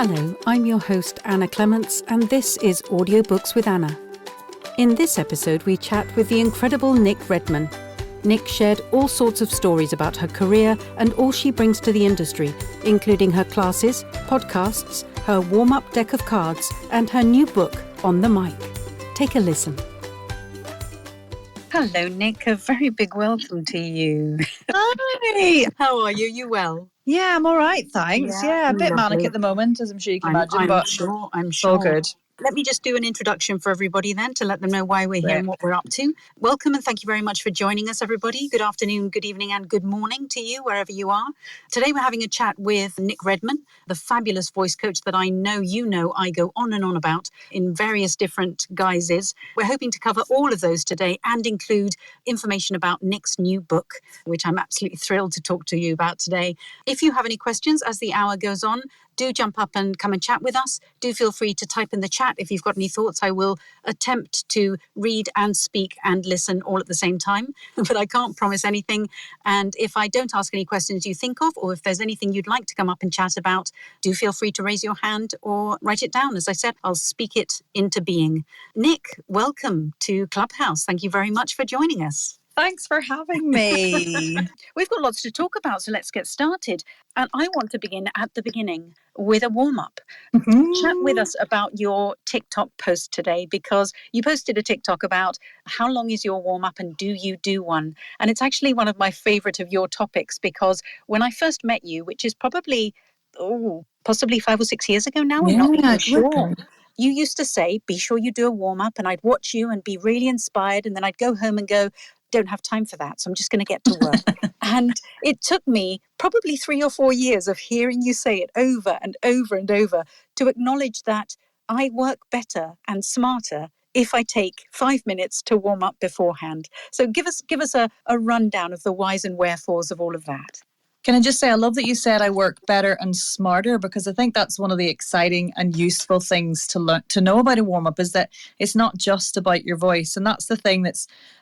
Hello, I'm your host Anna Clements, and this is Audiobooks with Anna. In this episode, we chat with the incredible Nic Redman. Nic shared all sorts of stories about her career and all she brings to the industry, including her classes, podcasts, her warm-up deck of cards, and her new book, On the Mic. Take a listen. Hello, Nic. A very big welcome to you. Hi, How are you? You well? yeah, I'm all right, thanks. Yeah, a bit lovely. manic at the moment, as I'm sure you can imagine, I'm but sure. it's all good. Let me just do an introduction for everybody then to let them know why we're here and what we're up to. Welcome and thank you very much for joining us, everybody. Good afternoon, good evening and good morning to you, wherever you are. Today we're having a chat with Nic Redman, the fabulous voice coach that I know you know I go on and on about in various different guises. We're hoping to cover all of those today and include information about Nic's new book, which I'm absolutely thrilled to talk to you about today. If you have any questions as the hour goes on, do jump up and come and chat with us. Do feel free to type in the chat if you've got any thoughts. I will attempt to read and speak and listen all at the same time, but I can't promise anything. And if I don't ask any questions you think of, or if there's anything you'd like to come up and chat about, do feel free to raise your hand or write it down. As I said, I'll speak it into being. Nic, welcome to Clubhouse. Thank you very much for joining us. Thanks for having me. We've got lots to talk about, so let's get started. And I want to begin at the beginning with a warm-up. Chat with us about your TikTok post today, because you posted a TikTok about how long is your warm-up and do you do one? And it's actually one of my favorite of your topics, because when I first met you, which is probably, possibly 5 or 6 years ago now, I'm not even sure. You used to say, be sure you do a warm-up, and I'd watch you and be really inspired. And then I'd go home and go, don't have time for that, so I'm just going to get to work. And it took me probably 3 or 4 years of hearing you say it over and over and over to acknowledge that I work better and smarter if I take 5 minutes to warm up beforehand. So give us a rundown of the whys and wherefores of all of that. Can I just say, I love that you said I work better and smarter, because I think that's one of the exciting and useful things to learn, to know about a warm-up, is that it's not just about your voice. And that's the thing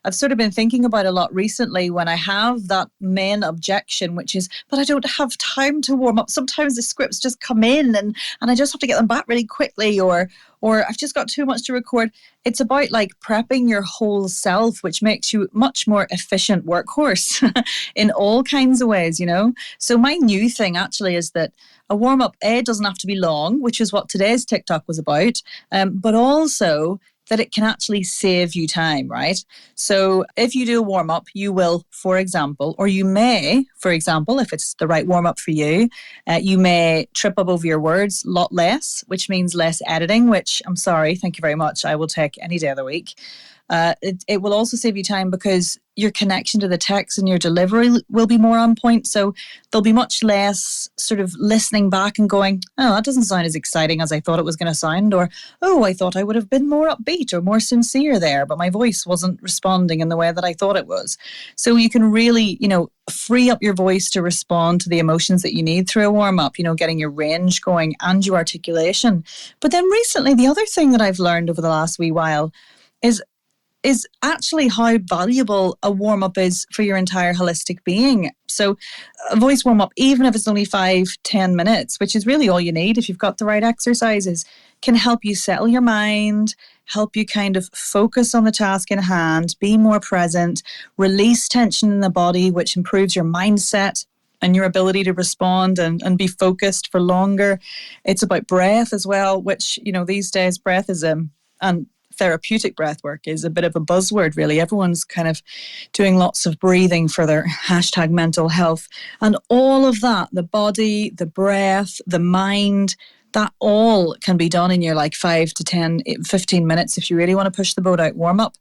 I've sort of been thinking about a lot recently when I have that main objection, which is, but I don't have time to warm up. Sometimes the scripts just come in and I just have to get them back really quickly, or I've just got too much to record. It's about like prepping your whole self, which makes you much more efficient workhorse in all kinds of ways, you know? So my new thing actually is that a warm-up, doesn't have to be long, which is what today's TikTok was about, but also that it can actually save you time, right? So if you do a warm-up, you will, for example, or you may, for example, if it's the right warm-up for you, you may trip up over your words a lot less, which means less editing, which I'm sorry, thank you very much, I will take any day of the week. It will also save you time because your connection to the text and your delivery will be more on point. So there'll be much less sort of listening back and going, oh, that doesn't sound as exciting as I thought it was going to sound. Or, oh, I thought I would have been more upbeat or more sincere there, but my voice wasn't responding in the way that I thought it was. So you can really, free up your voice to respond to the emotions that you need through a warm-up, getting your range going and your articulation. But then recently, the other thing that I've learned over the last wee while is actually how valuable a warm-up is for your entire holistic being. So a voice warm-up, even if it's only 5-10 minutes, which is really all you need if you've got the right exercises, can help you settle your mind, help you kind of focus on the task in hand, be more present, release tension in the body, which improves your mindset and your ability to respond and be focused for longer. It's about breath as well, which, these days breath is and therapeutic breath work is a bit of a buzzword, really. Everyone's kind of doing lots of breathing for their #mental health. And all of that, the body, the breath, the mind, that all can be done in your 5 to 10, 15 minutes if you really want to push the boat out warm up.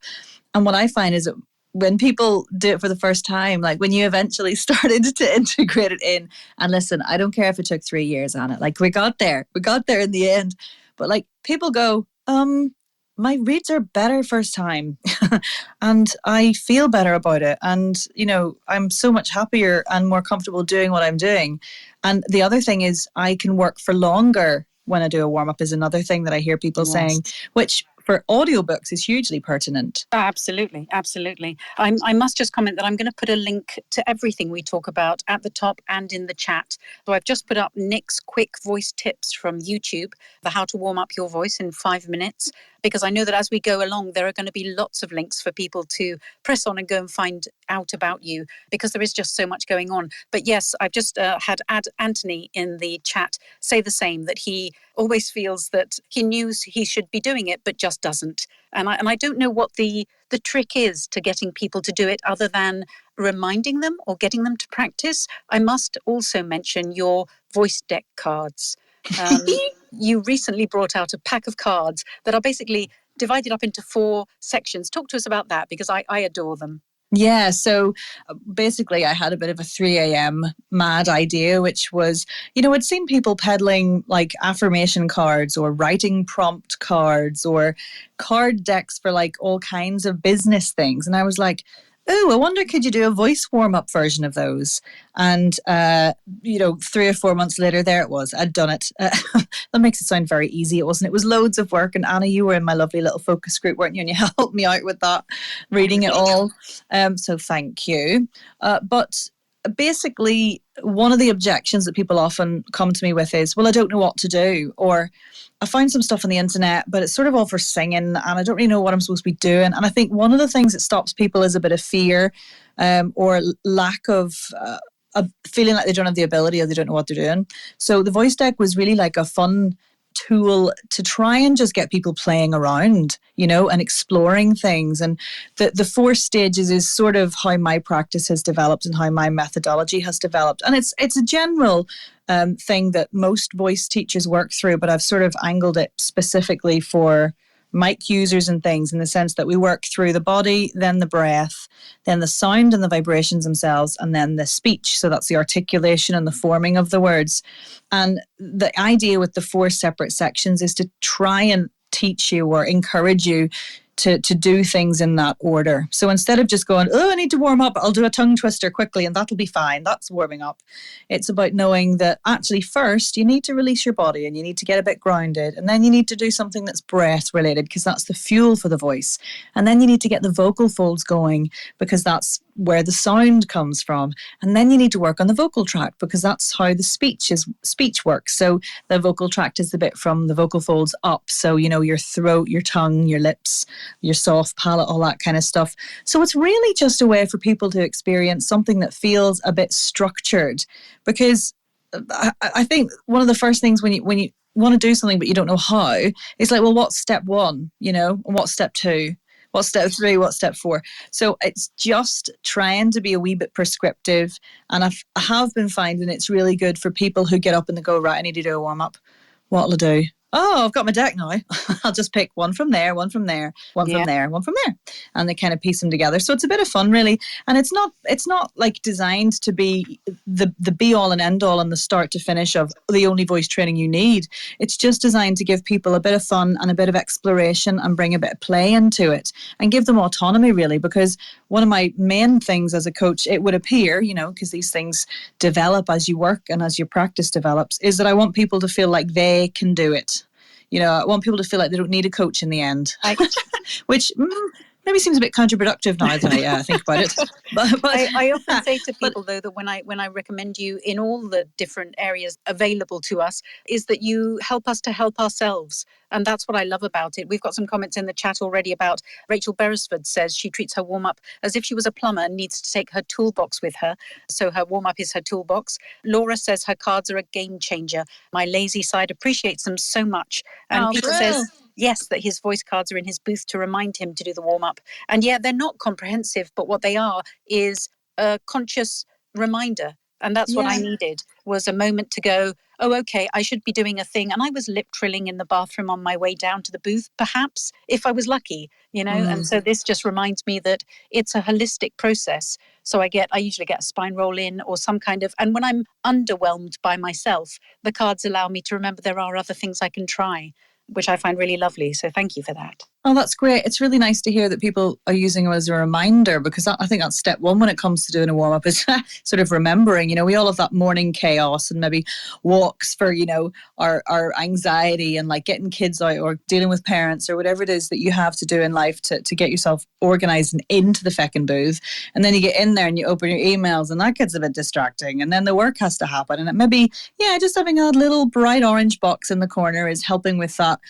And what I find is that when people do it for the first time, when you eventually started to integrate it in, and listen, I don't care if it took 3 years, Anna, we got there in the end. But people go, my reads are better first time and I feel better about it. And, I'm so much happier and more comfortable doing what I'm doing. And the other thing is I can work for longer when I do a warm-up is another thing that I hear people saying, which for audiobooks is hugely pertinent. Absolutely, absolutely. I must just comment that I'm going to put a link to everything we talk about at the top and in the chat. So I've just put up Nic's quick voice tips from YouTube, the how to warm up your voice in 5 minutes, because I know that as we go along, there are going to be lots of links for people to press on and go and find out about you, because there is just so much going on. But yes, I've just had Anthony in the chat say the same, that he always feels that he knew he should be doing it, but just doesn't. And I don't know what the trick is to getting people to do it other than reminding them or getting them to practice. I must also mention your voice deck cards. You recently brought out a pack of cards that are basically divided up into 4 sections. Talk to us about that, because I adore them. Yeah, so basically I had a bit of a 3 a.m. mad idea, which was, I'd seen people peddling like affirmation cards or writing prompt cards or card decks for like all kinds of business things. And I was like, oh, I wonder, could you do a voice warm-up version of those? And, 3 or 4 months later, there it was. I'd done it. That makes it sound very easy. It wasn't. It was loads of work. And Anna, you were in my lovely little focus group, weren't you? And you helped me out with that, reading it all. So thank you. But basically, one of the objections that people often come to me with is, well, I don't know what to do, or I found some stuff on the internet, but it's sort of all for singing and I don't really know what I'm supposed to be doing. And I think one of the things that stops people is a bit of fear, or lack of a feeling like they don't have the ability or they don't know what they're doing. So the voice deck was really like a fun tool to try and just get people playing around, and exploring things. And the 4 stages is sort of how my practice has developed and how my methodology has developed. And it's a general thing that most voice teachers work through, but I've sort of angled it specifically for mic users and things, in the sense that we work through the body, then the breath, then the sound and the vibrations themselves, and then the speech. So that's the articulation and the forming of the words. And the idea with the 4 separate sections is to try and teach you or encourage you to do things in that order. So instead of just going, oh, I need to warm up, I'll do a tongue twister quickly and that'll be fine, that's warming up. It's about knowing that actually first you need to release your body and you need to get a bit grounded, and then you need to do something that's breath related, because that's the fuel for the voice. And then you need to get the vocal folds going, because that's where the sound comes from. And then you need to work on the vocal tract, because that's how the speech works. So the vocal tract is the bit from the vocal folds up. So, your throat, your tongue, your lips, your soft palate, all that kind of stuff. So it's really just a way for people to experience something that feels a bit structured, because I think one of the first things when you want to do something but you don't know how, it's like, well, what's step 1, and what's step 2? What's step 3? What's step 4? So it's just trying to be a wee bit prescriptive. And I have been finding it's really good for people who get up and they go, right, I need to do a warm up. What'll I do? Oh, I've got my deck now. I'll just pick one from there, one from there, one from there, one from there. And they kind of piece them together. So it's a bit of fun, really. And it's not like designed to be the be all and end all and the start to finish of the only voice training you need. It's just designed to give people a bit of fun and a bit of exploration and bring a bit of play into it and give them autonomy, really. Because one of my main things as a coach, it would appear, because these things develop as you work and as your practice develops, is that I want people to feel like they can do it. I want people to feel like they don't need a coach in the end, which maybe seems a bit counterproductive now that I think about it. But I often say to people, though, that when I recommend you in all the different areas available to us, is that you help us to help ourselves. And that's what I love about it. We've got some comments in the chat already about Rachel Beresford says she treats her warm-up as if she was a plumber and needs to take her toolbox with her. So her warm-up is her toolbox. Laura says her cards are a game changer. My lazy side appreciates them so much. And Peter says, yes, that his voice cards are in his booth to remind him to do the warm-up. And yeah, they're not comprehensive, but what they are is a conscious reminder. And that's what I needed, was a moment to go, oh, okay, I should be doing a thing. And I was lip trilling in the bathroom on my way down to the booth, perhaps, if I was lucky, And so this just reminds me that it's a holistic process. So I usually get a spine roll in or some kind of, and when I'm underwhelmed by myself, the cards allow me to remember there are other things I can try, which I find really lovely. So thank you for that. Oh, that's great. It's really nice to hear that people are using it as a reminder, because I think that's step one when it comes to doing a warm up is sort of remembering. We all have that morning chaos and maybe walks for, our anxiety and like getting kids out or dealing with parents or whatever it is that you have to do in life to get yourself organized and into the feckin' booth. And then you get in there and you open your emails and that gets a bit distracting. And then the work has to happen. And it maybe, just having a little bright orange box in the corner is helping with that.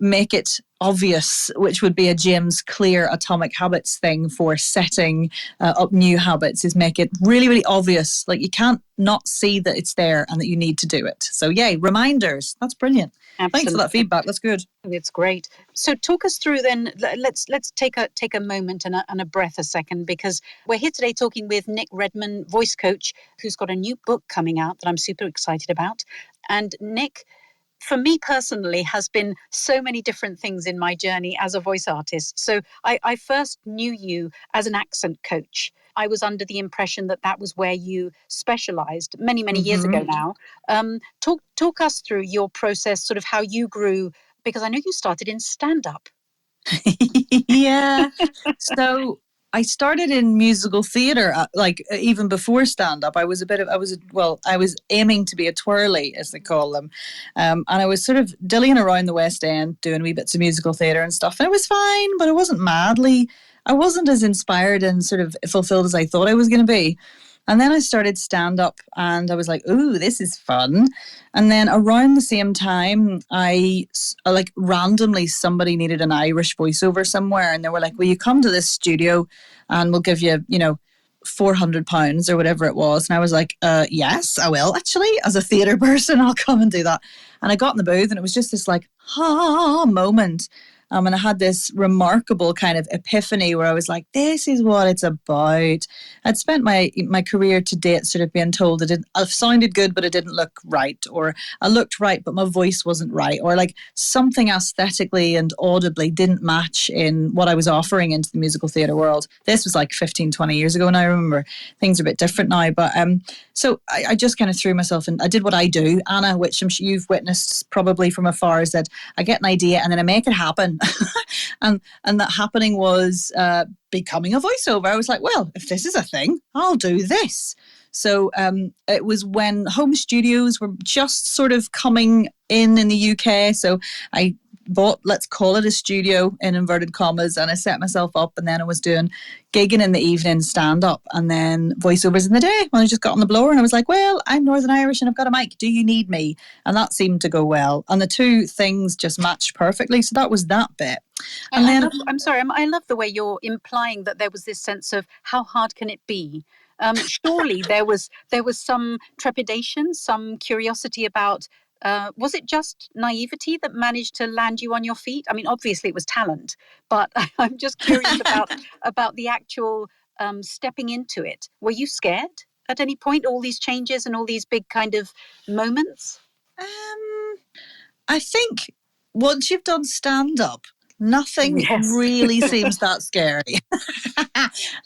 Make it obvious, which would be a James Clear atomic habits thing for setting up new habits, is make it really, really obvious. Like you can't not see that it's there and that you need to do it. So yay, reminders. That's brilliant. Absolutely. Thanks for that feedback. That's good. It's great. So talk us through then. Let's take a moment and a breath a second, because we're here today talking with Nic Redman, voice coach, who's got a new book coming out that I'm super excited about. And Nic, for me personally, has been so many different things in my journey as a voice artist. So I first knew you as an accent coach. I was under the impression that was where you specialized many, many years ago now. Talk us through your process, sort of how you grew, because I know you started in stand-up. Yeah. So I started in musical theatre, even before stand-up. I was aiming to be a twirly, as they call them. And I was sort of dillying around the West End, doing wee bits of musical theatre and stuff. And it was fine, but I wasn't as inspired and sort of fulfilled as I thought I was going to be. And then I started stand-up and I was like, ooh, this is fun. And then around the same time, randomly somebody needed an Irish voiceover somewhere. And they were like, will you come to this studio and we'll give you, £400 or whatever it was. And I was like, yes, I will actually. As a theatre person, I'll come and do that. And I got in the booth and it was just this like, moment. And I had this remarkable kind of epiphany where I was like, this is what it's about. I'd spent my career to date sort of being told that I sounded good, but it didn't look right. Or I looked right, but my voice wasn't right. Or like something aesthetically and audibly didn't match in what I was offering into the musical theatre world. This was like 15, 20 years ago. And I remember things are a bit different now. But so I just kind of threw myself in. I did what I do, Anna, which I'm sure you've witnessed probably from afar, is that I get an idea and then I make it happen. and that happening was becoming a voiceover. I was like, well, if this is a thing, I'll do this. So it was when home studios were just sort of coming in the UK. So I bought, let's call it a studio in inverted commas, and I set myself up, and then I was doing gigging in the evening, stand up, and then voiceovers in the day when I just got on the blower. And I was like, well, I'm Northern Irish and I've got a mic. Do you need me? And that seemed to go well. And the two things just matched perfectly. So that was that bit. And then I'm sorry, I love the way you're implying that there was this sense of how hard can it be? Surely there was some trepidation, some curiosity about, was it just naivety that managed to land you on your feet? I mean, obviously it was talent, but I'm just curious about the actual stepping into it. Were you scared at any point, all these changes and all these big kind of moments? I think once you've done stand-up, nothing really seems that scary.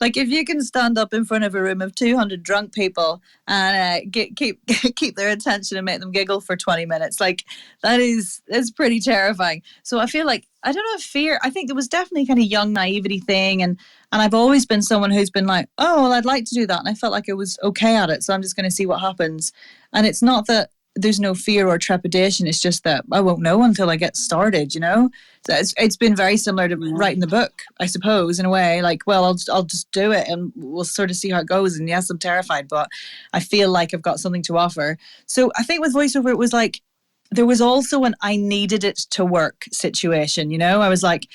Like if you can stand up in front of a room of 200 drunk people and keep their attention and make them giggle for 20 minutes, like that's pretty terrifying. So I feel like, I don't know if fear, I think there was definitely kind of young naivety thing, and I've always been someone who's been like, oh, well, I'd like to do that, and I felt like I was okay at it, so I'm just going to see what happens. And it's not that there's no fear or trepidation. It's just that I won't know until I get started, So it's been very similar to writing the book, I suppose, in a way. Like, well, I'll just do it and we'll sort of see how it goes. And yes, I'm terrified, but I feel like I've got something to offer. So I think with voiceover, it was like, there was also an I needed it to work situation, I was like,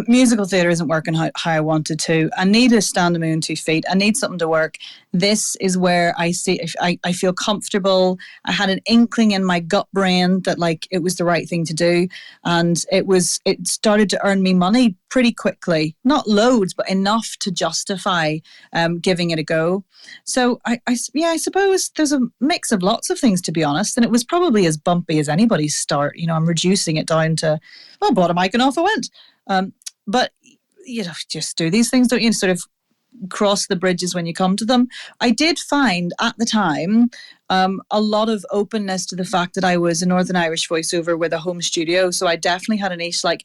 musical theatre isn't working how I wanted to. I need to stand on my own 2 feet. I need something to work. This is where I see, I feel comfortable. I had an inkling in my gut brain that like it was the right thing to do. And it started to earn me money pretty quickly. Not loads, but enough to justify giving it a go. So I suppose there's a mix of lots of things, to be honest. And it was probably as bumpy as anybody's start. I'm reducing it down to, well, bought a mic and off I went. But just do these things, don't you? Sort of cross the bridges when you come to them. I did find at the time a lot of openness to the fact that I was a Northern Irish voiceover with a home studio. So I definitely had a niche. Like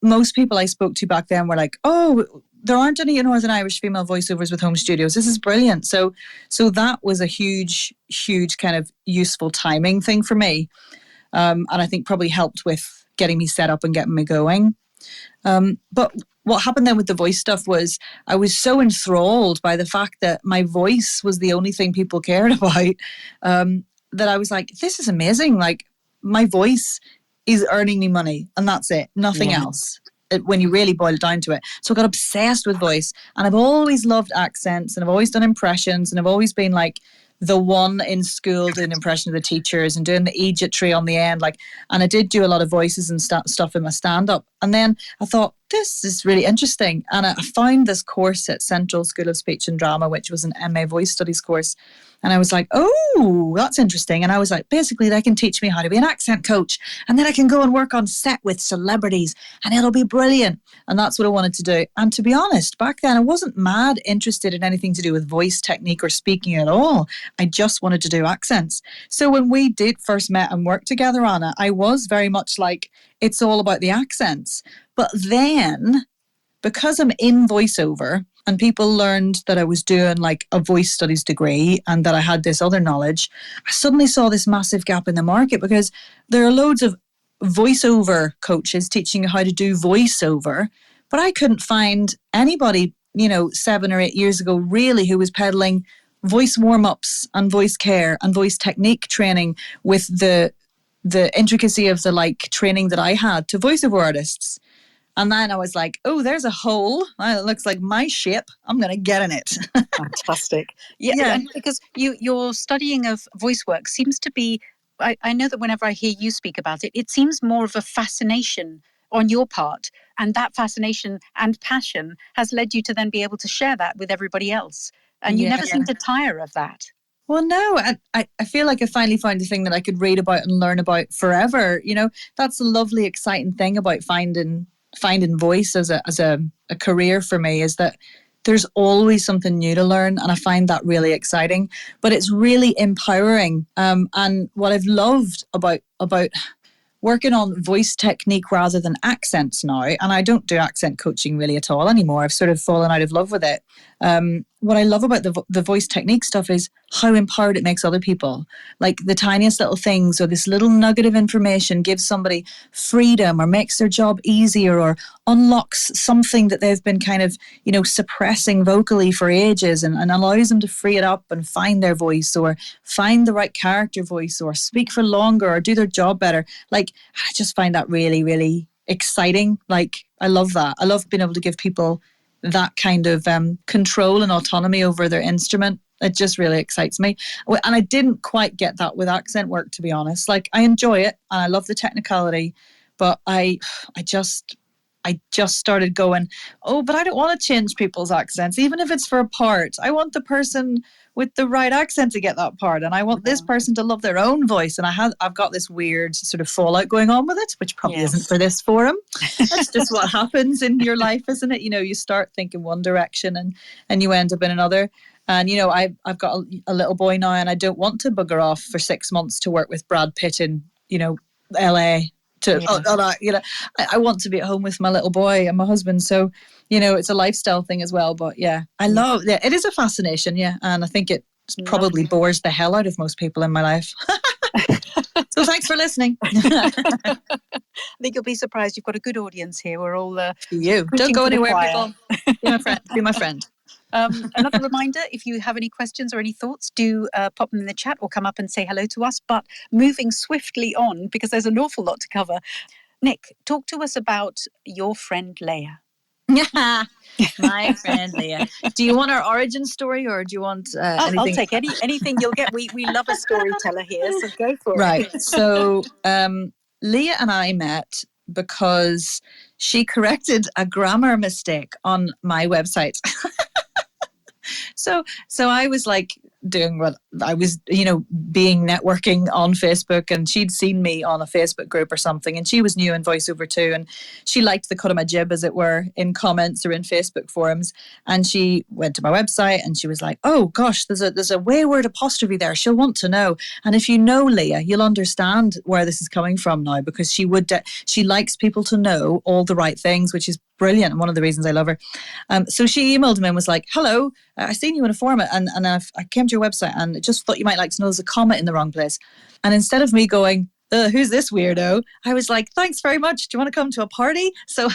most people I spoke to back then were like, oh, there aren't any Northern Irish female voiceovers with home studios. This is brilliant. So that was a huge kind of useful timing thing for me. And I think probably helped with getting me set up and getting me going. But what happened then with the voice stuff was I was so enthralled by the fact that my voice was the only thing people cared about, that I was like, this is amazing. Like my voice is earning me money and that's it, nothing else. When you really boil it down to it. So I got obsessed with voice, and I've always loved accents, and I've always done impressions, and I've always been like the one in school doing impression of the teachers and doing the ejectory on the end. Like, and I did do a lot of voices and stuff in my stand-up. And then I thought, this is really interesting. And I found this course at Central School of Speech and Drama, which was an MA Voice Studies course. And I was like, oh, that's interesting. And I was like, basically, they can teach me how to be an accent coach. And then I can go and work on set with celebrities and it'll be brilliant. And that's what I wanted to do. And to be honest, back then, I wasn't mad interested in anything to do with voice technique or speaking at all. I just wanted to do accents. So when we did first met and work together, Anna, I was very much like, it's all about the accents. But then, because I'm in voiceover and people learned that I was doing like a voice studies degree and that I had this other knowledge, I suddenly saw this massive gap in the market because there are loads of voiceover coaches teaching you how to do voiceover, but I couldn't find anybody, 7 or 8 years ago really who was peddling voice warm-ups and voice care and voice technique training with the intricacy of the like training that I had to voiceover artists. And then I was like, oh, there's a hole. It looks like my ship. I'm going to get in it. Fantastic. Yeah. Because your studying of voice work seems to be, I know that whenever I hear you speak about it, it seems more of a fascination on your part. And that fascination and passion has led you to then be able to share that with everybody else. And you never seem to tire of that. Well, no, I feel like I finally found a thing that I could read about and learn about forever. That's a lovely, exciting thing about finding voice as a career for me, is that there's always something new to learn, and I find that really exciting. But it's really empowering. And what I've loved about working on voice technique rather than accents now, and I don't do accent coaching really at all anymore. I've sort of fallen out of love with it. What I love about the voice technique stuff is how empowered it makes other people. Like the tiniest little things or this little nugget of information gives somebody freedom or makes their job easier or unlocks something that they've been kind of, suppressing vocally for ages and allows them to free it up and find their voice or find the right character voice or speak for longer or do their job better. Like, I just find that really, really exciting. Like, I love that. I love being able to give people that kind of control and autonomy over their instrument. It just really excites me. And I didn't quite get that with accent work, to be honest. Like, I enjoy it and I love the technicality, but I just started going, oh, but I don't want to change people's accents, even if it's for a part. I want the person with the right accent to get that part, and I want this person to love their own voice. And I've got this weird sort of fallout going on with it, which probably isn't for this forum. That's just what happens in your life, isn't it? You start thinking one direction and you end up in another. And, I've got a little boy now, and I don't want to bugger off for 6 months to work with Brad Pitt in, LA. I want to be at home with my little boy and my husband. So, it's a lifestyle thing as well. But I love it. It is a fascination. Yeah. And I think it probably bores the hell out of most people in my life. So thanks for listening. I think you'll be surprised. You've got a good audience here. We're all you. Don't go anywhere, people. Be my friend. Another reminder, if you have any questions or any thoughts, do pop them in the chat or come up and say hello to us. But moving swiftly on, because there's an awful lot to cover. Nic, talk to us about your friend Leah. My friend Leah. Do you want our origin story or do you want anything? I'll take anything you'll get. We love a storyteller here, so go for it. Right. So Leah and I met because she corrected a grammar mistake on my website. So I was like doing what I was, being networking on Facebook, and she'd seen me on a Facebook group or something, and she was new in VoiceOver too, and she liked the cut of my jib, as it were, in comments or in Facebook forums, and she went to my website and she was like, "Oh gosh, there's a wayward apostrophe there. She'll want to know." And if you know Leah, you'll understand where this is coming from now, because she likes people to know all the right things, which is brilliant, and one of the reasons I love her. So she emailed me and was like, "Hello, I seen you in a forum, and I came to your website and just thought you might like to know there's a comma in the wrong place." And instead of me going, "Who's this weirdo?" I was like, "Thanks very much. Do you want to come to a party?" So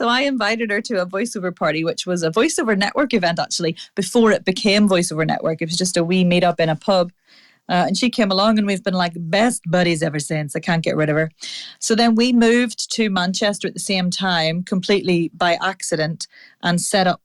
I invited her to a VoiceOver party, which was a VoiceOver Network event, actually, before it became VoiceOver Network. It was just a wee meet-up in a pub. And she came along, and we've been like best buddies ever since. I can't get rid of her. So then we moved to Manchester at the same time, completely by accident, and set up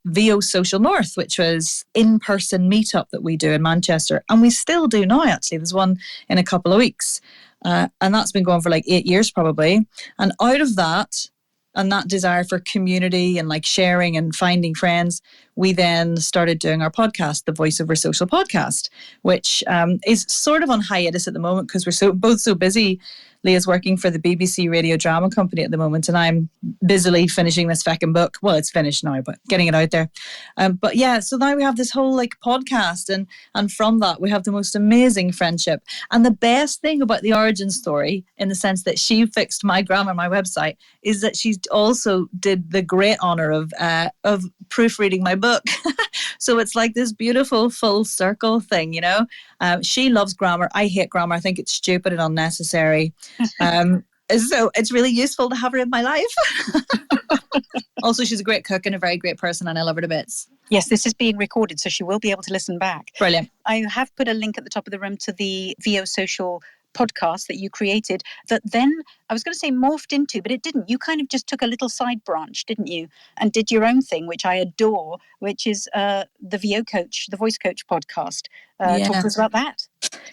VO Social North, which was in-person meetup that we do in Manchester. And we still do now, actually. There's one in a couple of weeks. And that's been going for like 8 years probably. And out of that, and that desire for community and like sharing and finding friends, we then started doing our podcast, the VoiceOver Social Podcast, which is sort of on hiatus at the moment because we're both so busy. Leah's working for the BBC Radio Drama Company at the moment, and I'm busily finishing this feckin' book. Well, it's finished now, but getting it out there. But yeah, so now we have this whole like podcast, and from that we have the most amazing friendship. And the best thing about the origin story, in the sense that she fixed my grammar, my website, is that she also did the great honor of proofreading my book. So it's like this beautiful full circle thing, She loves grammar. I hate grammar. I think it's stupid and unnecessary. So it's really useful to have her in my life. Also, she's a great cook and a very great person, and I love her to bits. Yes, this is being recorded, so she will be able to listen back. Brilliant. I have put a link at the top of the room to the VO Social podcast that you created that then I was going to say morphed into, but it didn't. You kind of just took a little side branch, didn't you? And did your own thing, which I adore, which is the VO Coach, the Voice Coach podcast. Talk to us about that.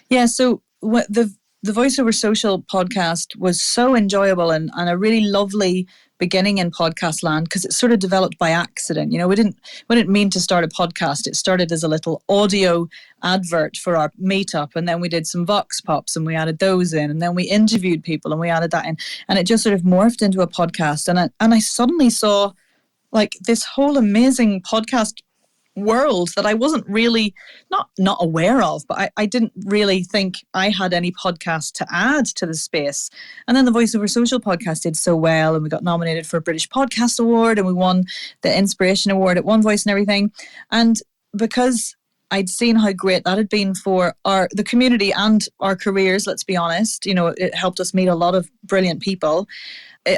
Yeah, so the VoiceOver Social podcast was so enjoyable and a really lovely beginning in podcast land, because it sort of developed by accident. We didn't mean to start a podcast. It started as a little audio advert for our meetup, and then we did some vox pops and we added those in, and then we interviewed people and we added that in, and it just sort of morphed into a podcast. And I suddenly saw like this whole amazing podcast world that I wasn't really not aware of, but I didn't really think I had any podcast to add to the space. And then the VoiceOver Social podcast did so well, and we got nominated for a British Podcast Award, and we won the Inspiration Award at One Voice and everything. And because I'd seen how great that had been for the community and our careers, let's be honest, it helped us meet a lot of brilliant people.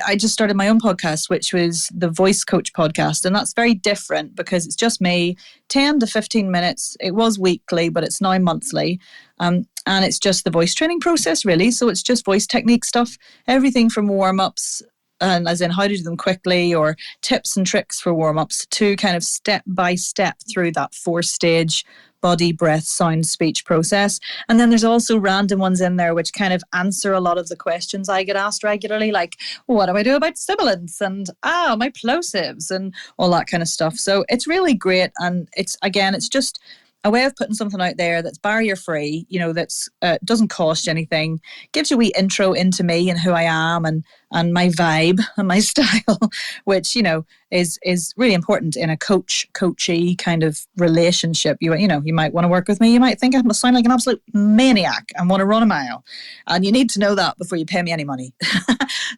I just started my own podcast, which was the Voice Coach podcast. And that's very different because it's just me, 10 to 15 minutes. It was weekly, but it's now monthly. And it's just the voice training process, really. So it's just voice technique stuff, everything from warm-ups, and as in how to do them quickly, or tips and tricks for warm-ups, to kind of step by step through that 4-stage body, breath, sound, speech process. And then there's also random ones in there which kind of answer a lot of the questions I get asked regularly, like, what do I do about sibilants, and my plosives, and all that kind of stuff. So it's really great, and it's just a way of putting something out there that's barrier-free, that's doesn't cost you anything, gives you a wee intro into me and who I am, and my vibe and my style, which, is really important in a coachy kind of relationship. You might want to work with me. You might think I must sound like an absolute maniac and want to run a mile. And you need to know that before you pay me any money.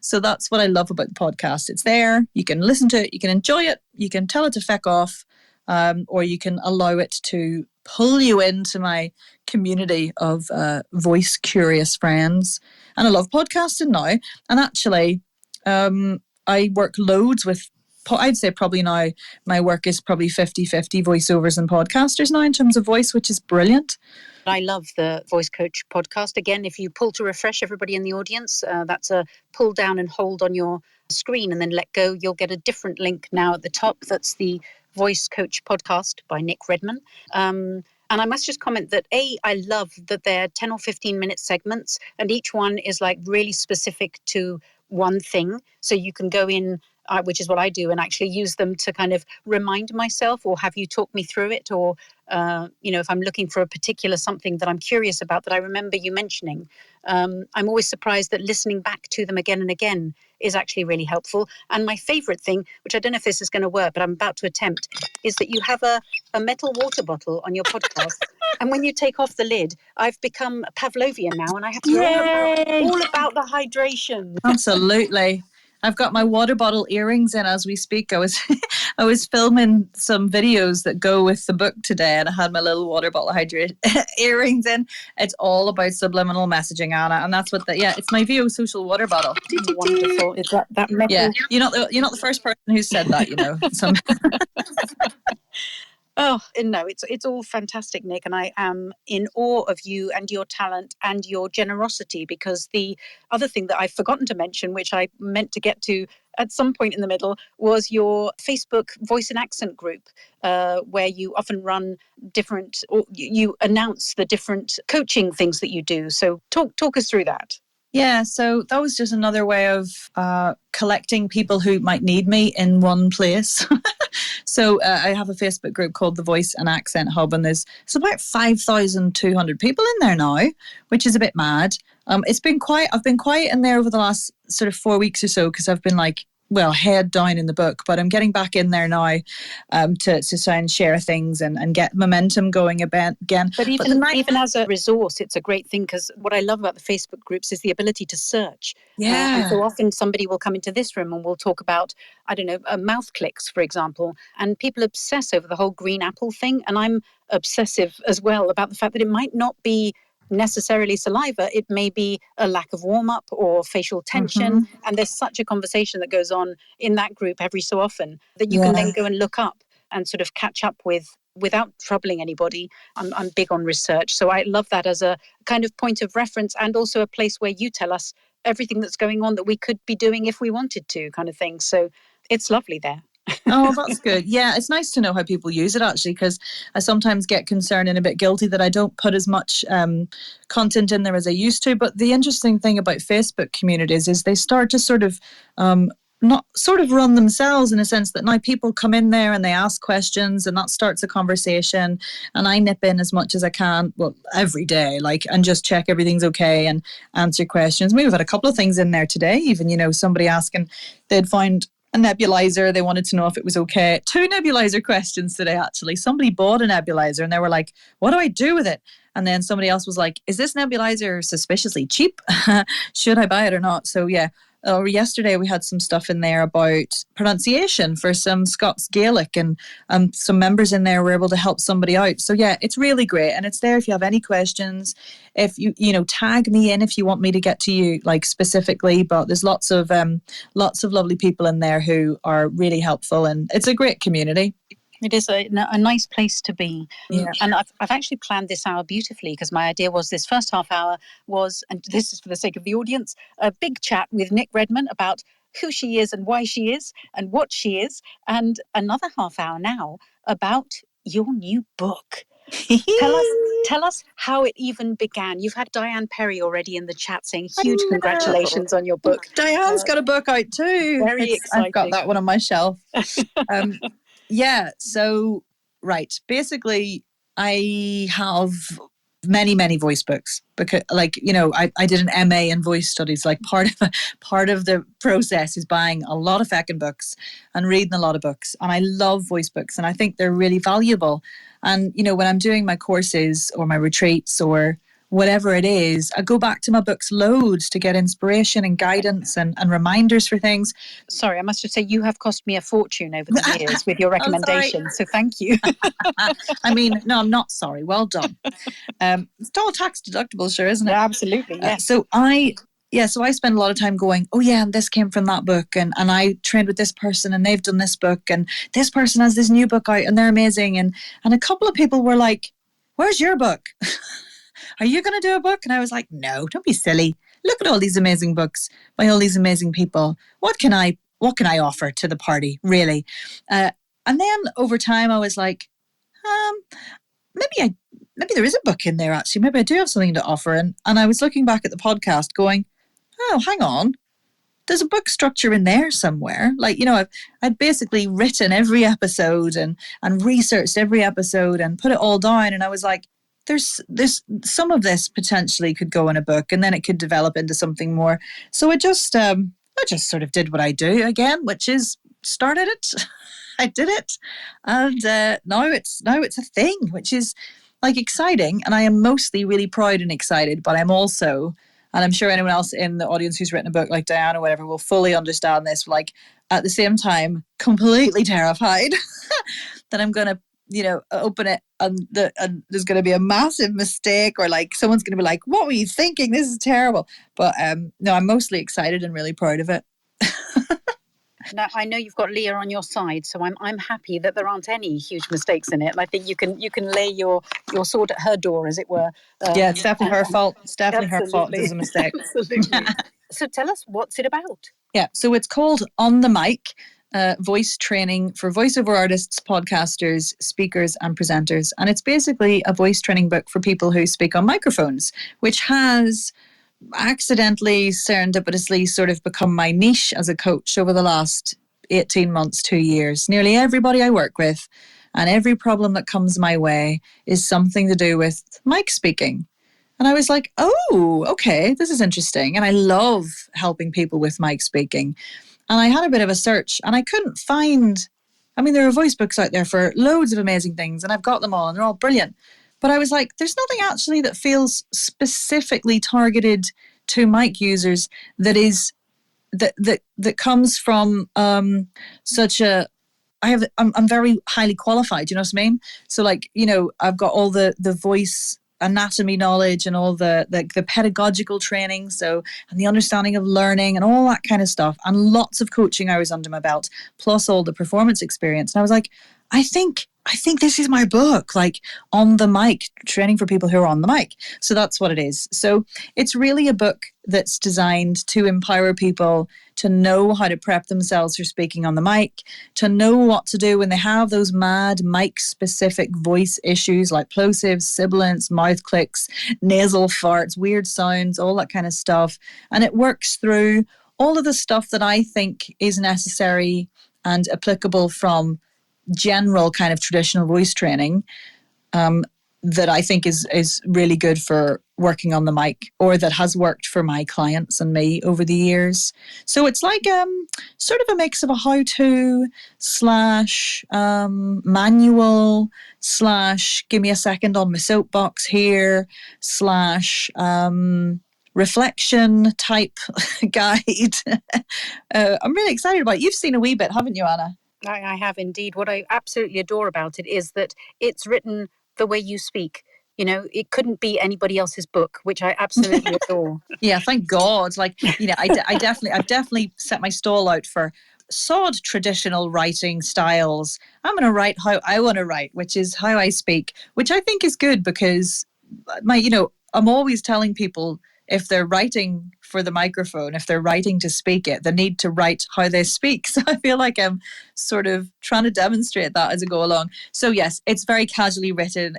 So that's what I love about the podcast. It's there. You can listen to it. You can enjoy it. You can tell it to feck off. Or you can allow it to pull you into my community of voice curious friends. And I love podcasting now. And actually, I work loads with, I'd say probably now my work is probably 50-50 voiceovers and podcasters now in terms of voice, which is brilliant. I love the Voice Coach podcast. Again, if you pull to refresh, everybody in the audience, that's a pull down and hold on your screen and then let go. You'll get a different link now at the top. That's the Voice Coach podcast by Nic Redman. And I must just comment that I love that they're 10 or 15 minute segments, and each one is like really specific to one thing. So you can go in which is what I do, and actually use them to kind of remind myself or have you talk me through it, or if I'm looking for a particular something that I'm curious about that I remember you mentioning. I'm always surprised that listening back to them again and again is actually really helpful. And my favorite thing, which I don't know if this is going to work, but I'm about to attempt, is that you have a metal water bottle on your podcast. And when you take off the lid, I've become Pavlovian now, and I have to hear all about the hydration. Absolutely. I've got my water bottle earrings in as we speak. I was filming some videos that go with the book today, and I had my little water bottle earrings in. It's all about subliminal messaging, Anna, and that's what it's my VO social water bottle. Wonderful. Is that metal? Yeah, you're not the first person who said that. Some. Oh, no, it's all fantastic, Nic. And I am in awe of you and your talent and your generosity, because the other thing that I've forgotten to mention, which I meant to get to at some point in the middle, was your Facebook voice and accent group, where you often run different, or you announce the different coaching things that you do. So talk us through that. Yeah, so that was just another way of collecting people who might need me in one place. So I have a Facebook group called the Voice and Accent Hub, and it's about 5,200 people in there now, which is a bit mad. It's been quiet. I've been quiet in there over the last sort of 4 weeks or so, because I've been head down in the book, but I'm getting back in there now to try and share things and get momentum going again. But even as a resource, it's a great thing, because what I love about the Facebook groups is the ability to search. Yeah. And so often somebody will come into this room and we'll talk about, I don't know, mouth clicks, for example, and people obsess over the whole green apple thing. And I'm obsessive as well about the fact that it might not be necessarily saliva, it may be a lack of warm-up or facial tension. Mm-hmm. And there's such a conversation that goes on in that group every so often that you can then go and look up and sort of catch up with without troubling anybody. I'm big on research, so I love that as a kind of point of reference, and also a place where you tell us everything that's going on that we could be doing if we wanted to, kind of thing. So it's lovely there. Oh, that's good. Yeah, it's nice to know how people use it, actually, because I sometimes get concerned and a bit guilty that I don't put as much content in there as I used to. But the interesting thing about Facebook communities is they start to sort of not sort of run themselves, in a sense that now people come in there and they ask questions, and that starts a conversation, and I nip in as much as I can, well, every day, and just check everything's okay and answer questions. We've had a couple of things in there today, even, somebody asking, they'd found a nebulizer. They wanted to know if it was okay. 2 nebulizer questions today, actually. Somebody bought a nebulizer and they were like, what do I do with it? And then somebody else was like, is this nebulizer suspiciously cheap? Should I buy it or not? So yeah. Yesterday we had some stuff in there about pronunciation for some Scots Gaelic, and some members in there were able to help somebody out. So yeah, it's really great, and it's there if you have any questions. If you tag me in if you want me to get to you specifically. But there's lots of lovely people in there who are really helpful, and it's a great community. It is a nice place to be. Yeah. And I've actually planned this hour beautifully, because my idea was this first half hour was, and this is for the sake of the audience, a big chat with Nic Redman about who she is and why she is and what she is, and another half hour now about your new book. Tell us how it even began. You've had Diane Perry already in the chat saying huge congratulations on your book. Diane's got a book out too. Very exciting. I've got that one on my shelf. Yeah, so, right. Basically, I have many voice books, because I did an MA in voice studies. Part of the process is buying a lot of feckin' books and reading a lot of books, and I love voice books, and I think they're really valuable. And when I'm doing my courses or my retreats or whatever it is, I go back to my books loads to get inspiration and guidance and reminders for things. Sorry, I must just say you have cost me a fortune over the years with your recommendations, so thank you. I mean, no, I'm not sorry. Well done. It's all tax deductible, sure, isn't it? Yeah, absolutely, yes. So I spend a lot of time going, oh yeah, and this came from that book, and I trained with this person and they've done this book, and this person has this new book out and they're amazing. And a couple of people were like, where's your book? Are you going to do a book? And I was like, no, don't be silly. Look at all these amazing books by all these amazing people. What can I offer to the party, really? And then over time, I was like, maybe there is a book in there, actually. Maybe I do have something to offer. And I was looking back at the podcast going, oh, hang on. there's a book structure in there somewhere. Like, I'd basically written every episode and researched every episode and put it all down. And I was like, there's some of this potentially could go in a book, and then it could develop into something more. So I just sort of did what I do again, which is started it. I did it, and now it's a thing, which is like exciting, and I am mostly really proud and excited. But I'm also, and I'm sure anyone else in the audience who's written a book like Diane or whatever will fully understand this. Like at the same time, completely terrified that I'm gonna, open it and there's gonna be a massive mistake, or like someone's gonna be like, "What were you thinking? This is terrible." But no, I'm mostly excited and really proud of it. Now, I know you've got Leah on your side, so I'm happy that there aren't any huge mistakes in it. And I think you can lay your sword at her door, as it were. Yeah, it's definitely her fault. It's definitely her fault. There's a mistake. Absolutely. So tell us, what's it about? Yeah, so it's called On the Mic, voice training for voiceover artists, podcasters, speakers, and presenters. And it's basically a voice training book for people who speak on microphones, which has accidentally, serendipitously sort of become my niche as a coach over the last 18 months, 2 years. Nearly everybody I work with and every problem that comes my way is something to do with mic speaking. And I was like, oh, okay, this is interesting. And I love helping people with mic speaking. And I had a bit of a search and I couldn't find, there are voice books out there for loads of amazing things and I've got them all and they're all brilliant. But I was like, there's nothing actually that feels specifically targeted to mic users that comes from such a. I'm very highly qualified. You know what I mean? So like, I've got all the voice anatomy knowledge and all the pedagogical training, and the understanding of learning and all that kind of stuff, and lots of coaching hours under my belt, plus all the performance experience. And I was like, I think this is my book, like On the Mic, training for people who are on the mic. So that's what it is. So it's really a book that's designed to empower people to know how to prep themselves for speaking on the mic, to know what to do when they have those mad mic-specific voice issues like plosives, sibilants, mouth clicks, nasal farts, weird sounds, all that kind of stuff. And it works through all of the stuff that I think is necessary and applicable from general kind of traditional voice training that I think is really good for working on the mic, or that has worked for my clients and me over the years. So it's like sort of a mix of a how-to / manual / give me a second on my soapbox here / reflection type guide. I'm really excited about it. You've seen a wee bit, haven't you, Anna? I have indeed. What I absolutely adore about it is that it's written the way you speak. It couldn't be anybody else's book, which I absolutely adore. Yeah, thank God. Like, I've definitely set my stall out for sod traditional writing styles. I'm going to write how I want to write, which is how I speak, which I think is good because I'm always telling people, if they're writing for the microphone, if they're writing to speak it, they need to write how they speak. So I feel like I'm sort of trying to demonstrate that as I go along. So yes, it's very casually written.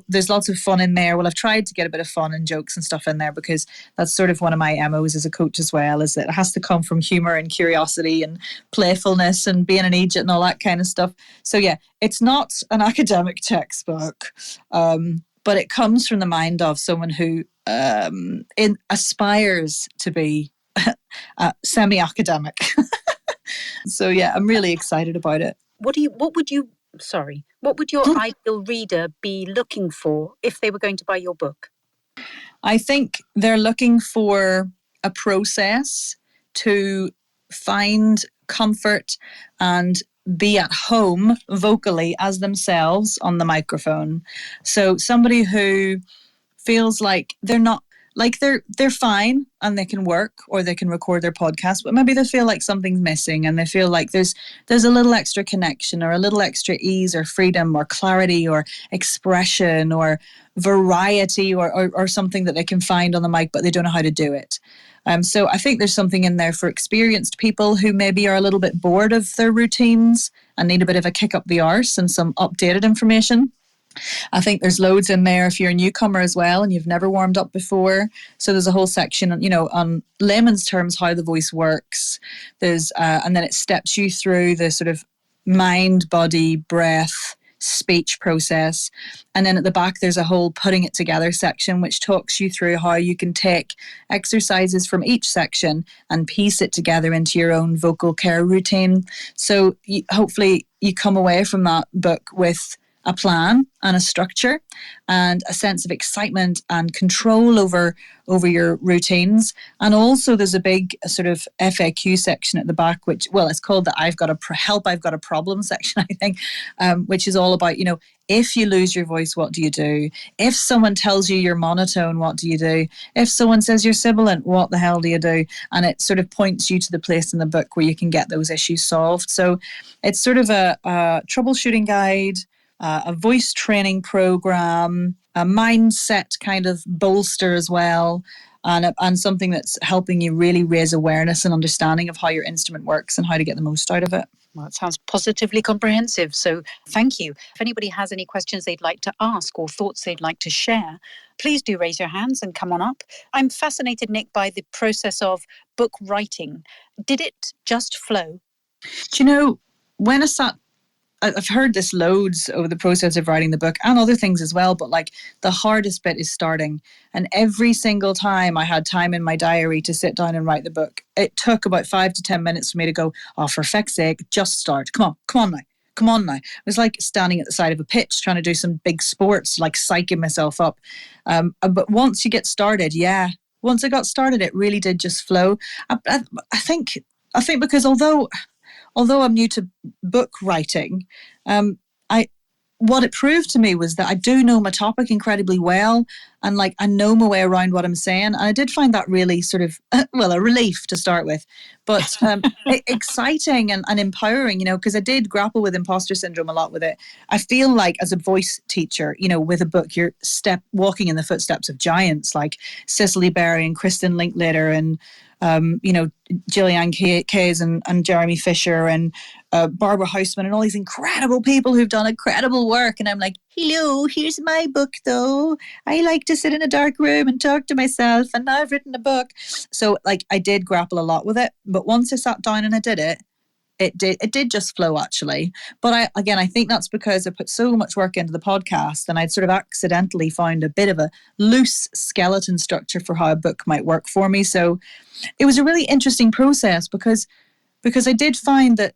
There's lots of fun in there. Well, I've tried to get a bit of fun and jokes and stuff in there because that's sort of one of my MOs as a coach as well, is that it has to come from humor and curiosity and playfulness and being an agent and all that kind of stuff. So yeah, it's not an academic textbook, but it comes from the mind of someone who aspires to be semi-academic. So yeah, I'm really excited about it. What would your ideal reader be looking for if they were going to buy your book? I think they're looking for a process to find comfort and be at home vocally as themselves on the microphone. So somebody who feels like they're not, like they're fine and they can work or they can record their podcast, but maybe they feel like something's missing and they feel like there's a little extra connection or a little extra ease or freedom or clarity or expression or variety or something that they can find on the mic, but they don't know how to do it. So I think there's something in there for experienced people who maybe are a little bit bored of their routines and need a bit of a kick up the arse and some updated information. I think there's loads in there if you're a newcomer as well and you've never warmed up before. So there's a whole section on, on layman's terms, how the voice works. There's and then it steps you through the sort of mind, body, breath, speech process. And then at the back, there's a whole putting it together section, which talks you through how you can take exercises from each section and piece it together into your own vocal care routine. So hopefully you come away from that book with a plan and a structure and a sense of excitement and control over your routines. And also there's a big sort of FAQ section at the back, which, well, it's called the I've got a problem section, I think, which is all about, if you lose your voice, what do you do? If someone tells you you're monotone, what do you do? If someone says you're sibilant, what the hell do you do? And it sort of points you to the place in the book where you can get those issues solved. So it's sort of a troubleshooting guide, a voice training program, a mindset kind of bolster as well, and something that's helping you really raise awareness and understanding of how your instrument works and how to get the most out of it. Well, it sounds positively comprehensive. So thank you. If anybody has any questions they'd like to ask or thoughts they'd like to share, please do raise your hands and come on up. I'm fascinated, Nic, by the process of book writing. Did it just flow? Do when I've heard this loads over the process of writing the book and other things as well, but like the hardest bit is starting. And every single time I had time in my diary to sit down and write the book, it took about 5 to 10 minutes for me to go, oh, for feck's sake, just start. Come on now. It was like standing at the side of a pitch trying to do some big sports, like psyching myself up. But once you get started, once I got started, it really did just flow. I think because although I'm new to book writing, what it proved to me was that I do know my topic incredibly well, and like I know my way around what I'm saying. And I did find that really sort of, a relief to start with, but exciting and empowering, because I did grapple with imposter syndrome a lot with it. I feel like as a voice teacher, with a book, you're walking in the footsteps of giants like Cicely Berry and Kristen Linklater and Gillian Kayes and Jeremy Fisher and Barbara Houseman and all these incredible people who've done incredible work. And I'm like, hello, here's my book though. I like to sit in a dark room and talk to myself, and now I've written a book. So like I did grapple a lot with it. But once I sat down and I did it, it did just flow actually. But I think that's because I put so much work into the podcast, and I'd sort of accidentally found a bit of a loose skeleton structure for how a book might work for me. So it was a really interesting process because I did find that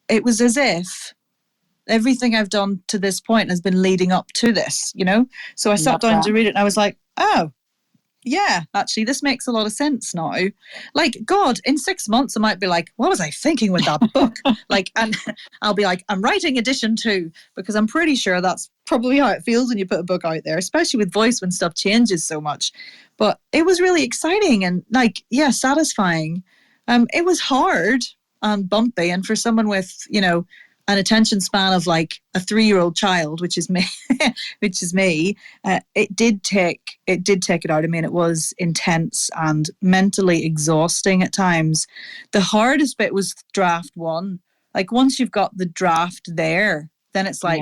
it was as if everything I've done to this point has been leading up to this, So I sat down to read it and I was like, oh, yeah, actually, this makes a lot of sense now. Like, God, in 6 months, I might be like, what was I thinking with that book? And I'll be like, I'm writing edition 2, because I'm pretty sure that's probably how it feels when you put a book out there, especially with voice when stuff changes so much. But it was really exciting and satisfying. It was hard and bumpy. And for someone with, an attention span of like a 3-year-old child, which is me, it did take it out of me, and it was intense and mentally exhausting at times. The hardest bit was draft 1. Like once you've got the draft there, then it's like,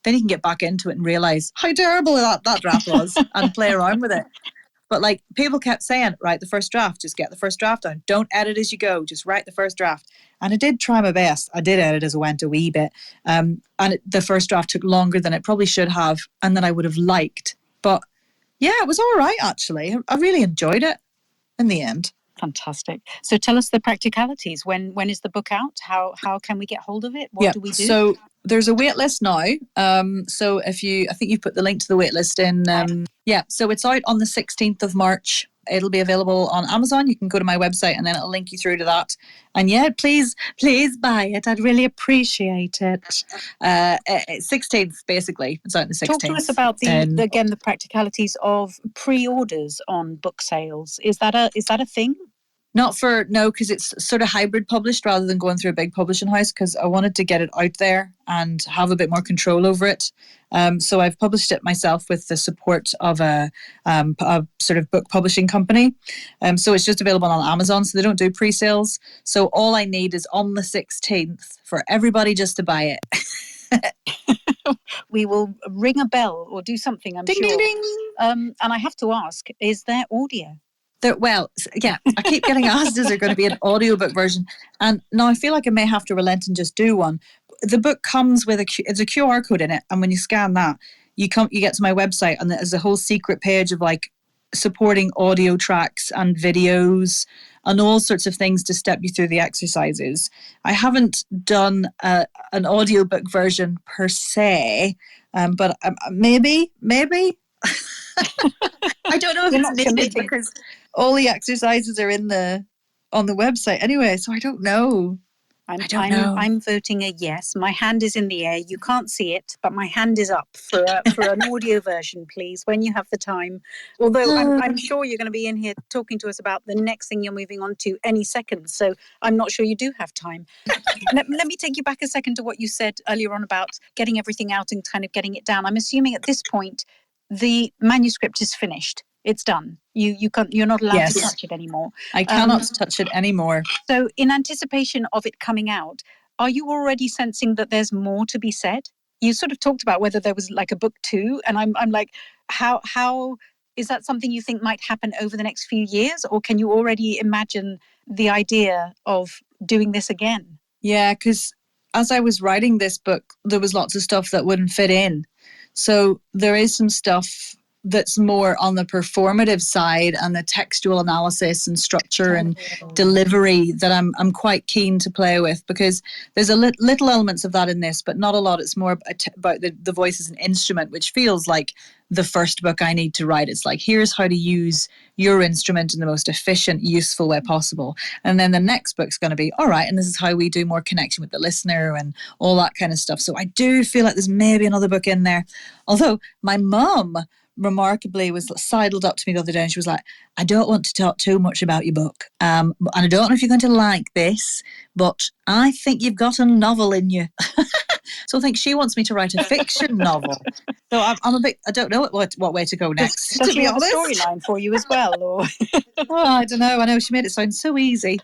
then you can get back into it and realize how terrible that draft was and play around with it. But like people kept saying, write the first draft, just get the first draft down. Don't edit as you go, just write the first draft. And I did try my best. I did edit as I went a wee bit. The first draft took longer than it probably should have and that I would have liked. But yeah, it was all right, actually. I really enjoyed it in the end. Fantastic. So tell us the practicalities. When is the book out? How can we get hold of it? What do we do? So there's a wait list now. So I think you've put the link to the wait list in. So it's out on the 16th of March. It'll be available on Amazon. You can go to my website and then it'll link you through to that. And yeah, please buy it. I'd really appreciate it. 16th, basically. It's out on the 16th. Talk to us about the practicalities of pre-orders on book sales. Is that a thing? Because it's sort of hybrid published rather than going through a big publishing house, because I wanted to get it out there and have a bit more control over it. So I've published it myself with the support of a sort of book publishing company. So it's just available on Amazon, so they don't do pre-sales. So all I need is on the 16th for everybody just to buy it. We will ring a bell or do something, I'm Ding, sure. ding, ding. And I have to ask, is there audio? Well, yeah, I keep getting asked, is there going to be an audiobook version? And now I feel like I may have to relent and just do one. The book comes with it's a QR code in it, and when you scan that, you get to my website, and there's a whole secret page of like supporting audio tracks and videos and all sorts of things to step you through the exercises. I haven't done an audiobook version per se, but maybe. I don't know if You're it's not needed committing. because all the exercises are on the website anyway, so I don't know. I'm voting a yes. My hand is in the air. You can't see it, but my hand is up for an audio version, please, when you have the time. Although I'm sure you're going to be in here talking to us about the next thing you're moving on to any second. So I'm not sure you do have time. Let me take you back a second to what you said earlier on about getting everything out and kind of getting it down. I'm assuming at this point the manuscript is finished. It's done. You're not allowed to touch it anymore. I cannot touch it anymore. So in anticipation of it coming out, are you already sensing that there's more to be said? You sort of talked about whether there was like a book 2, and I'm like, how is that something you think might happen over the next few years, or can you already imagine the idea of doing this again? Yeah, because as I was writing this book, there was lots of stuff that wouldn't fit in. So there is some stuff that's more on the performative side and the textual analysis and structure and delivery that I'm quite keen to play with, because there's a little elements of that in this, but not a lot. It's more about the voice as an instrument, which feels like the first book I need to write. It's like, here's how to use your instrument in the most efficient, useful way possible. And then the next book's going to be, all right, and this is how we do more connection with the listener and all that kind of stuff. So I do feel like there's maybe another book in there. Although my mum remarkably was sidled up to me the other day and she was like, I don't want to talk too much about your book. And I don't know if you're going to like this, but I think you've got a novel in you. So I think she wants me to write a fiction novel. So I'm a bit, I don't know what way to go next. Does to she be have honest, a storyline for you as well? Or I don't know. I know she made it sound so easy.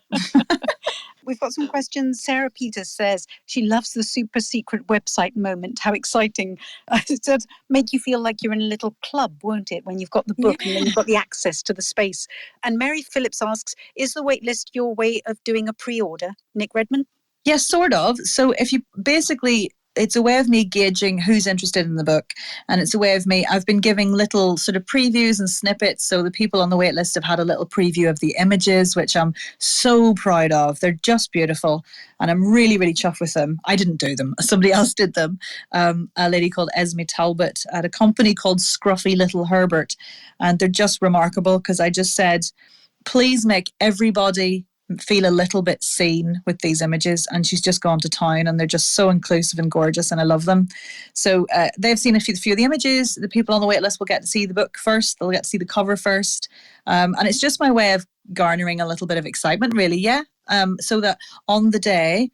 we've got some questions. Sarah Peters says she loves the super secret website moment. How exciting. It does make you feel like you're in a little club, won't it, when you've got the book and then you've got the access to the space. And Mary Phillips asks, is the waitlist your way of doing a pre-order? Nic Redman? Yes, sort of. So if you basically, it's a way of me gauging who's interested in the book. And it's a way of me, I've been giving little sort of previews and snippets. So the people on the wait list have had a little preview of the images, which I'm so proud of. They're just beautiful. And I'm really, really chuffed with them. I didn't do them. Somebody else did them. A lady called Esme Talbot at a company called Scruffy Little Herbert. And they're just remarkable because I just said, please make everybody feel a little bit seen with these images, and she's just gone to town, and they're just so inclusive and gorgeous, and I love them. So they've seen a few of the images. The people on the wait list will get to see the book first. They'll get to see the cover first, and it's just my way of garnering a little bit of excitement, really. Yeah. So that on the day,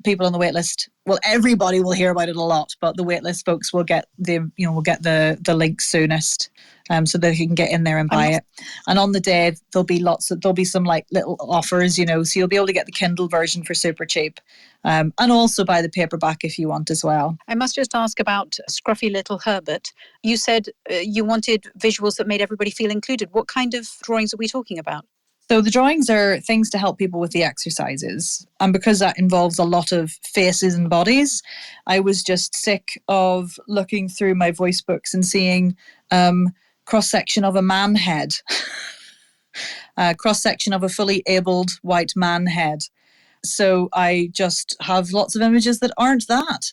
people on the wait list, well, everybody will hear about it a lot, but the waitlist folks will get the link soonest, so that you can get in there and buy it. And on the day, there'll be some like little offers, so you'll be able to get the Kindle version for super cheap, and also buy the paperback if you want as well. I must just ask about Scruffy Little Herbert. You said you wanted visuals that made everybody feel included. What kind of drawings are we talking about? So the drawings are things to help people with the exercises. And because that involves a lot of faces and bodies, I was just sick of looking through my voice books and seeing cross-section of a man head, cross-section of a fully abled white man head. So I just have lots of images that aren't that.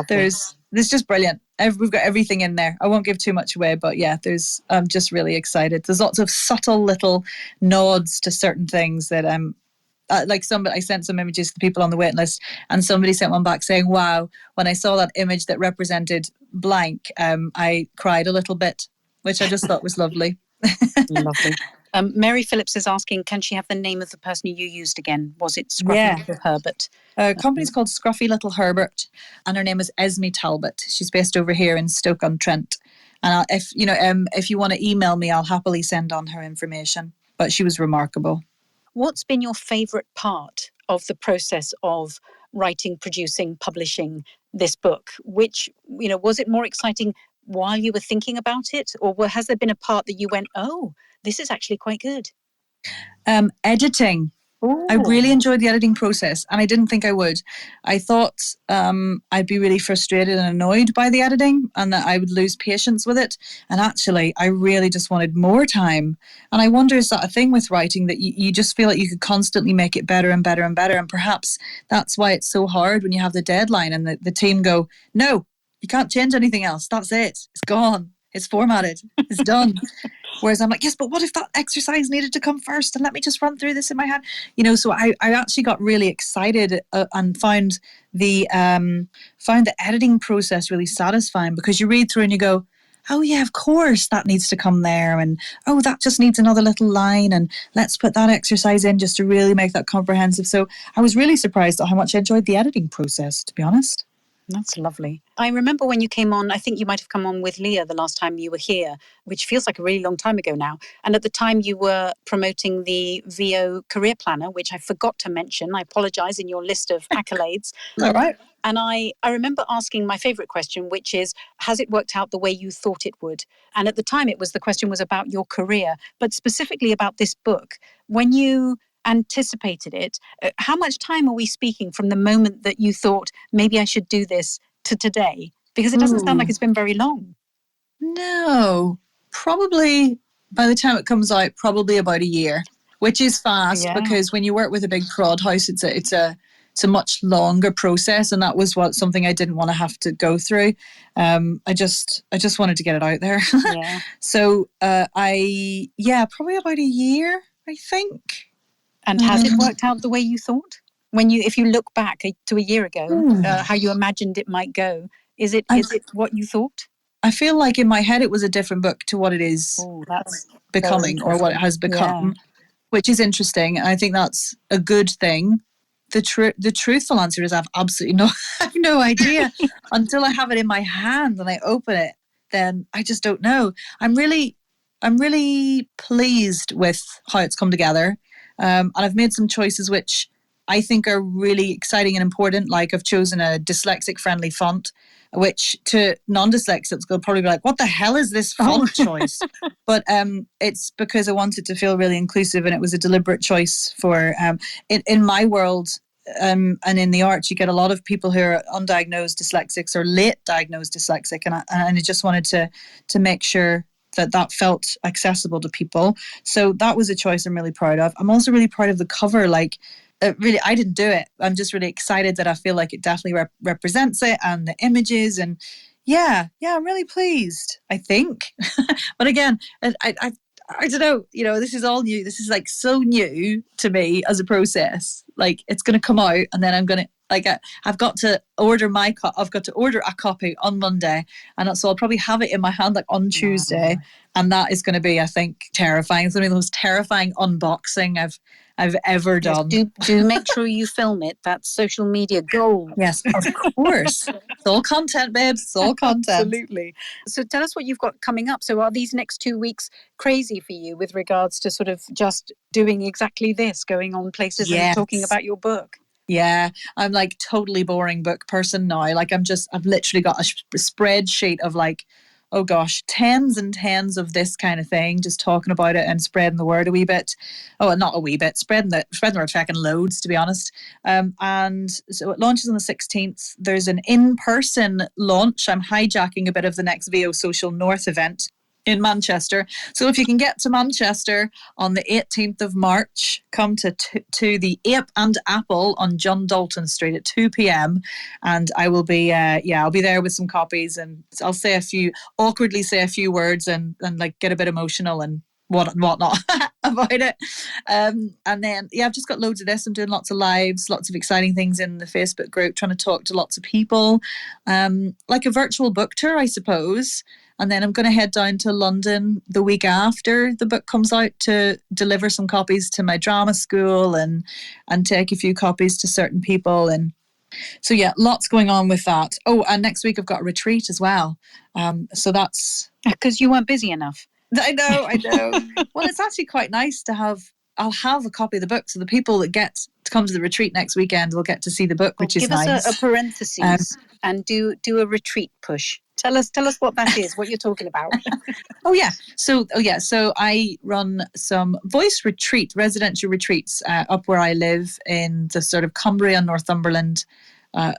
There's just brilliant. We've got everything in there. I won't give too much away, but yeah, I'm just really excited. There's lots of subtle little nods to certain things that I sent some images to people on the wait list, and somebody sent one back saying, wow, when I saw that image that represented blank, I cried a little bit, which I just thought was lovely. Lovely. Mary Phillips is asking, can she have the name of the person you used again? Was it Scruffy Little Herbert? Company's called Scruffy Little Herbert, and her name is Esme Talbot. She's based over here in Stoke-on-Trent. And if you want to email me, I'll happily send on her information. But she was remarkable. What's been your favourite part of the process of writing, producing, publishing this book, which, was it more exciting while you were thinking about it, or has there been a part that you went, oh, this is actually quite good? Editing. Ooh. I really enjoyed the editing process, and I didn't think I would. I thought I'd be really frustrated and annoyed by the editing, and that I would lose patience with it. And actually, I really just wanted more time. And I wonder, is that a thing with writing, that you just feel like you could constantly make it better and better and better? And perhaps that's why it's so hard when you have the deadline and the team go, no, you can't change anything else. That's it. It's gone. It's formatted. It's done. Whereas I'm like, yes, but what if that exercise needed to come first? And let me just run through this in my head. So I actually got really excited and found the editing process really satisfying, because you read through and you go, oh yeah, of course that needs to come there. And oh, that just needs another little line. And let's put that exercise in just to really make that comprehensive. So I was really surprised at how much I enjoyed the editing process, to be honest. That's lovely. I remember when you came on, I think you might have come on with Leah the last time you were here, which feels like a really long time ago now. And at the time you were promoting the VO Career Planner, which I forgot to mention. I apologise, in your list of accolades. All right. And I remember asking my favourite question, which is, has it worked out the way you thought it would? And at the time the question was about your career, but specifically about this book. When you anticipated it, how much time are we speaking from the moment that you thought, maybe I should do this, to today? Because it doesn't sound like it's been very long. No, probably by the time it comes out, probably about a year, which is fast, because when you work with a big prod house, it's a much longer process, and that was something I didn't want to have to go through. I just wanted to get it out there. Yeah. So probably about a year, I think. And has it worked out the way you thought? If you look back to a year ago, how you imagined it might go, is it what you thought? I feel like in my head it was a different book to what it is becoming, or what it has become, which is interesting. And I think that's a good thing. The truthful answer is I've absolutely no idea. Until I have it in my hand and I open it, then I just don't know. I'm really pleased with how it's come together. And I've made some choices which I think are really exciting and important. Like, I've chosen a dyslexic friendly font, which to non-dyslexics will probably be like, what the hell is this font choice? But it's because I wanted to feel really inclusive, and it was a deliberate choice for, in my world, and in the arts, you get a lot of people who are undiagnosed dyslexics or late diagnosed dyslexic, and I just wanted to make sure that felt accessible to people. So that was a choice I'm really proud of. I'm also really proud of the cover. Like, really, I didn't do it. I'm just really excited that I feel like it definitely represents it, and the images, and I'm really pleased, I think. But again, I don't know, this is all new. This is like so new to me as a process. Like, it's going to come out, and then I'm going to, I've got to order I've got to order a copy on Monday, and so I'll probably have it in my hand like on Tuesday, and that is going to be, I think, terrifying. It's going to be the most terrifying unboxing I've ever done. Do make sure you film it. That's social media gold. Yes, of course. It's all content, babes. It's all content. Absolutely. So tell us what you've got coming up. So are these next 2 weeks crazy for you with regards to sort of just doing exactly this, going on places and talking about your book? Yeah, I'm like totally boring book person now. Like, I've literally got a spreadsheet of like, oh gosh, tens and tens of this kind of thing, just talking about it and spreading the word a wee bit. Oh, not a wee bit, spreading the word, checking loads, to be honest. And so it launches on the 16th. There's an in-person launch. I'm hijacking a bit of the next VO Social North event in Manchester. So if you can get to Manchester on the 18th of March, come to the Ape and Apple on John Dalton Street at 2 p.m. And I will be, I'll be there with some copies, and I'll awkwardly say a few words and like get a bit emotional and whatnot about it. And then, I've just got loads of this. I'm doing lots of lives, lots of exciting things in the Facebook group, trying to talk to lots of people, like a virtual book tour, I suppose. And then I'm going to head down to London the week after the book comes out to deliver some copies to my drama school and take a few copies to certain people. And so, lots going on with that. Oh, and next week I've got a retreat as well. So that's... Because you weren't busy enough. I know. Well, it's actually quite nice to have I'll have a copy of the book, so the people that get to come to the retreat next weekend will get to see the book, which is nice. Give us a parenthesis and do a retreat push. Tell us what that is, what you're talking about. So I run some voice residential retreats up where I live in the sort of Cumbria, Northumberland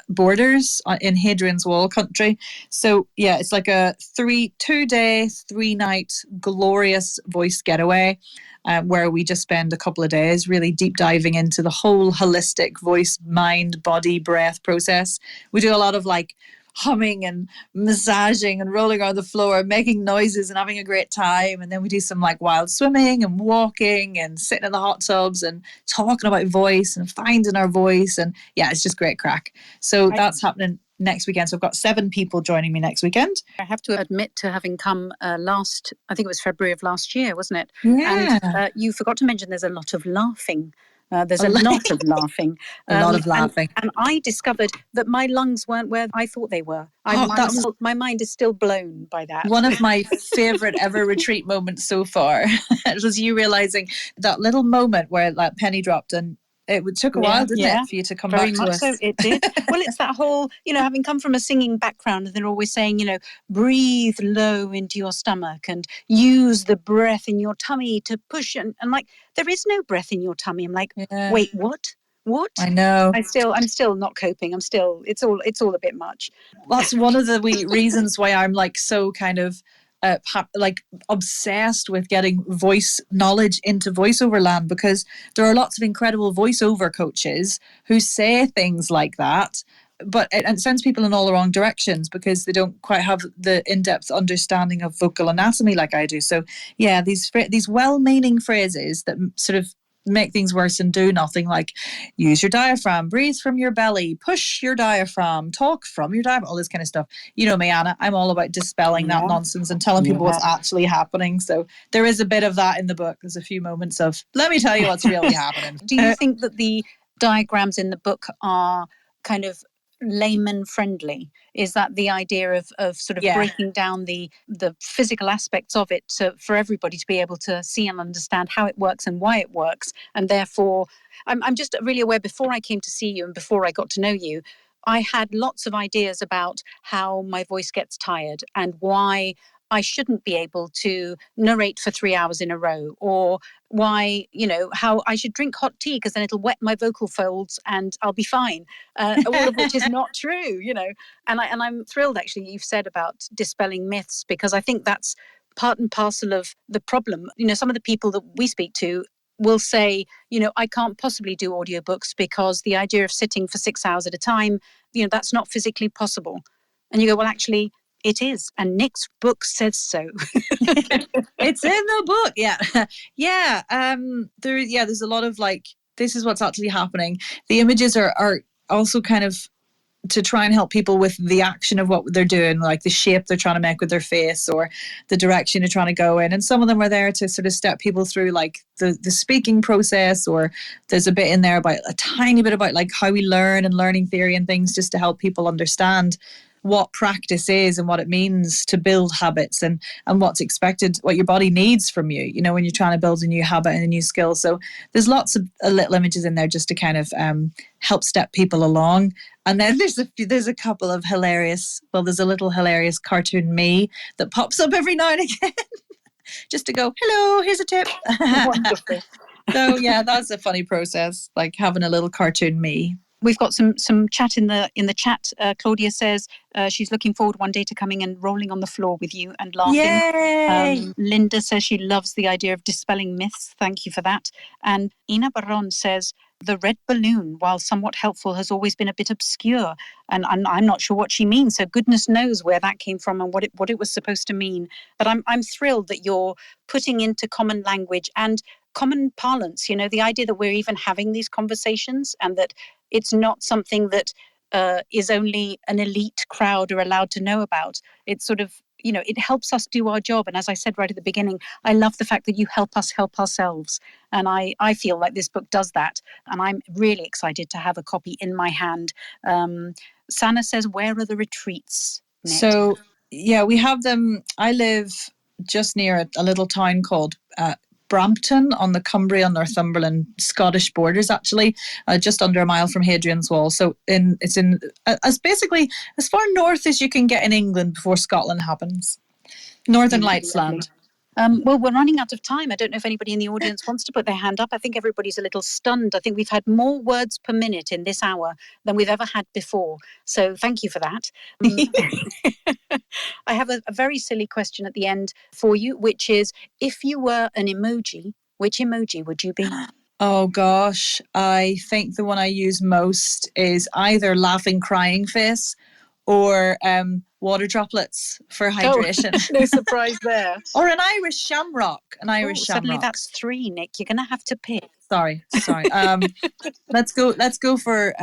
borders in Hadrian's Wall country. So yeah, it's like a 2-day, 3-night glorious voice getaway where we just spend a couple of days really deep diving into the whole holistic voice, mind, body, breath process. We do a lot of like humming and massaging and rolling around the floor, making noises and having a great time. And then we do some like wild swimming and walking and sitting in the hot tubs and talking about voice and finding our voice. And yeah, it's just great crack. So that's happening next weekend. So I've got 7 people joining me next weekend. I have to admit to having come I think it was February of last year, wasn't it? Yeah. And you forgot to mention there's a lot of laughing. There's a lot of laughing. A lot of laughing. And I discovered that my lungs weren't where I thought they were. My mind is still blown by that. One of my favourite ever retreat moments so far. It was you realising that little moment where that penny dropped, and it took a while, didn't it, for you to come back to us? Very much so, it did. Well, it's that whole, having come from a singing background, and they're always saying, breathe low into your stomach and use the breath in your tummy to push. And like, there is no breath in your tummy. I'm like, wait, what? What? I know. I'm still not coping. It's all a bit much. That's one of the reasons why I'm like so kind of like obsessed with getting voice knowledge into voiceover land, because there are lots of incredible voiceover coaches who say things like that, but it sends people in all the wrong directions because they don't quite have the in-depth understanding of vocal anatomy like I do. So yeah, these well-meaning phrases that sort of make things worse and do nothing, like use your diaphragm, breathe from your belly, push your diaphragm, talk from your diaphragm, all this kind of stuff. You know me, Anna, I'm all about dispelling that nonsense and telling people what's actually happening. So there is a bit of that in the book. There's a few moments of, let me tell you what's really happening. Do you think that the diagrams in the book are kind of layman friendly? Is that the idea of sort of breaking down the physical aspects of it for everybody to be able to see and understand how it works and why it works? And therefore, I'm just really aware, before I came to see you and before I got to know you, I had lots of ideas about how my voice gets tired and why I shouldn't be able to narrate for 3 hours in a row, or why, how I should drink hot tea because then it'll wet my vocal folds and I'll be fine. All of which is not true, And I'm thrilled, actually, you've said about dispelling myths, because I think that's part and parcel of the problem. Some of the people that we speak to will say, I can't possibly do audiobooks because the idea of sitting for 6 hours at a time, that's not physically possible. And you go, well, actually, it is. And Nic's book says so. It's in the book. Yeah. There's a lot of like, this is what's actually happening. The images are also kind of to try and help people with the action of what they're doing, like the shape they're trying to make with their face or the direction they're trying to go in. And some of them are there to sort of step people through like the speaking process, or there's a bit in there about a tiny bit about like how we learn and learning theory and things, just to help people understand what practice is and what it means to build habits and what's expected, what your body needs from you, when you're trying to build a new habit and a new skill. So there's lots of little images in there just to kind of help step people along. And then there's a couple of there's a little hilarious cartoon me that pops up every now and again just to go, hello, here's a tip. Wonderful. So yeah, that's a funny process, like having a little cartoon me. We've got some chat in the chat. Claudia says she's looking forward one day to coming and rolling on the floor with you and laughing. Yay! Linda says she loves the idea of dispelling myths. Thank you for that. And Ina Baron says the red balloon, while somewhat helpful, has always been a bit obscure, and I'm not sure what she means. So goodness knows where that came from and what it was supposed to mean. But I'm thrilled that you're putting into common language and common parlance, the idea that we're even having these conversations, and that it's not something that is only an elite crowd are allowed to know about. It's sort of, it helps us do our job. And as I said right at the beginning, I love the fact that you help us help ourselves. And I feel like this book does that. And I'm really excited to have a copy in my hand. Sana says, where are the retreats, Nic? So, yeah, we have them. I live just near a little town called Brampton on the Cumbria-Northumberland Scottish borders, actually, just under a mile from Hadrian's Wall. So it's in as basically as far north as you can get in England before Scotland happens. Northern Lights land. Well, we're running out of time. I don't know if anybody in the audience wants to put their hand up. I think everybody's a little stunned. I think we've had more words per minute in this hour than we've ever had before. So thank you for that. I have a very silly question at the end for you, which is, if you were an emoji, which emoji would you be? Oh gosh, I think the one I use most is either laughing crying face or water droplets for hydration. Oh, no surprise there. Or an Irish shamrock. Shamrock. Suddenly that's 3, Nic. You're going to have to pick. Sorry. Let's go for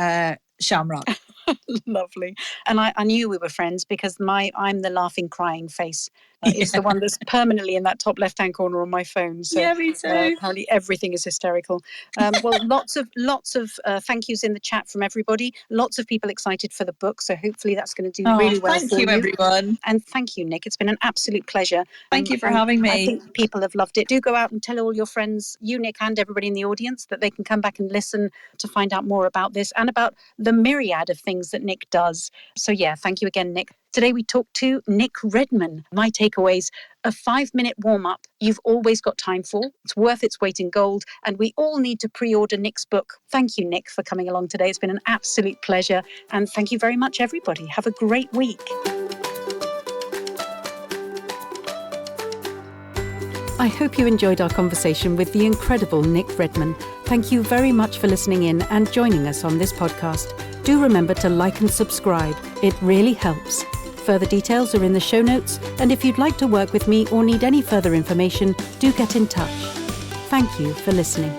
shamrock. Lovely. And I knew we were friends because I'm the laughing crying face. It's the one that's permanently in that top left-hand corner on my phone. So yeah, me too. Apparently everything is hysterical. Well, lots of thank yous in the chat from everybody. Lots of people excited for the book. So hopefully that's going to do really well for you. Thank you, everyone. And thank you, Nic. It's been an absolute pleasure. Thank you for having me. I think people have loved it. Do go out and tell all your friends, you, Nic, and everybody in the audience, that they can come back and listen to find out more about this and about the myriad of things that Nic does. So yeah, thank you again, Nic. Today we talked to Nic Redman. My takeaways: a 5-minute warm-up you've always got time for. It's worth its weight in gold, and we all need to pre-order Nic's book. Thank you, Nic, for coming along today. It's been an absolute pleasure, and thank you very much, everybody. Have a great week. I hope you enjoyed our conversation with the incredible Nic Redman. Thank you very much for listening in and joining us on this podcast. Do remember to like and subscribe. It really helps. Further details are in the show notes, and if you'd like to work with me or need any further information, do get in touch. Thank you for listening.